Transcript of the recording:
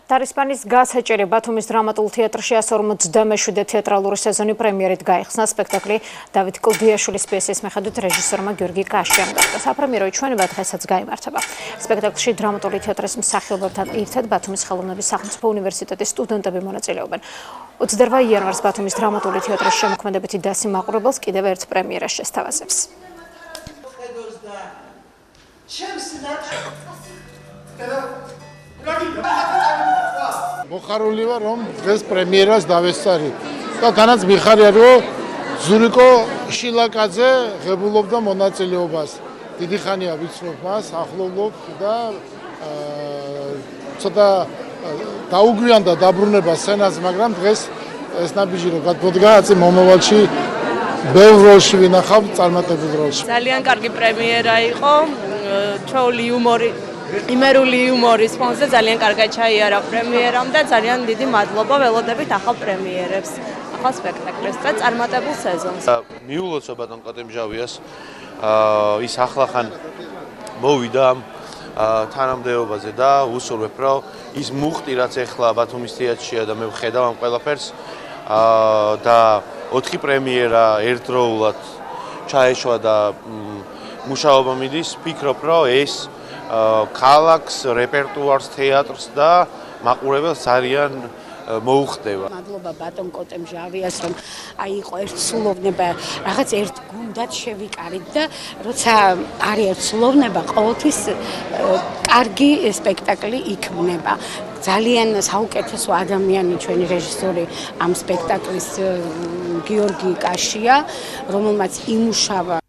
Დარისპანის გასაჭირი ბათუმის დრამატულ თეატრში 157 თეატრალური სეზონი პრემიერით გაიხსნა. სპექტაკლი დავით კლდიაშვილის პიესის მიხედვით რეჟისორმა გიორგი კაშიამ დაწერა. საპრემიერო ჩვენება დღესაც გაიმართება. სპექტაკლში დრამატული თეატრის მსახიობებთან ერთად ბათუმის ხელოვნების სახელმწიფო უნივერსიტეტის სტუდენტები მონაწილეობენ. 28 იანვარს ბათუმის დრამატული თეატრის შემოქმედებითი დასი მაყურებელს კიდევ ერთ პრემიერას შესთავაზებს. მოხარული ვარ, რომ დღეს პრემიერას დავესწარი და თანაც მიხარია, რომ ზურიკო შილაკაძე ღებულობდა მონაწილეობას. დიდი ხანია ვიცნობ მას, ახლობლობ და ცოტა დაუგვიანდა დაბრუნება სცენას, მაგრამ დღეს ეს ნაბიჯი რომ გადმოდგა, მომავალში ბევრ როლში ვინახავ, წარმატებულ როლში. ძალიან კარგი პრემიერა იყო, ჩვეული იუმორი იმერული იუმორის ფონზე ძალიან კარგად ჩაიარა პრემიერამ და ძალიან დიდი მადლობა ველოდებით ახალ პრემიერებს, ახალ სპექტაკლებს და წარმატებულ სეზონს. მიულოცო ბატონ კოტემჟავიას, ის ახლახან მოვიდა ამ თანამდებობაზე და უსურვებ, რომ ის მუხტი, რაც ეხლა ბათუმის თეატრშია და მე ვხედავ ამ ყველაფერს და 4 პრემიერა ერთდროულად ჩაეშვა და მუშაობა მიდის, ვფიქრობ, რომ ეს ქალაქს, რეპერტუარს, თეატრს და მაყურებელს ძალიან მოუხდება. მადლობა ბატონ კოტემჟავიას, რომ იყო ერთ სულოვნება, რაღაც ერთ გუნდად შევიკარით და როცა არის ერთ სულოვნება, ყოველთვის კარგი სპექტაკლი იქმნება. ძალიან საუკეთესო ადამიანი ჩვენი რეჟისორი ამ სპექტაკლის გიორგი კაშია, რომელმაც იმუშავა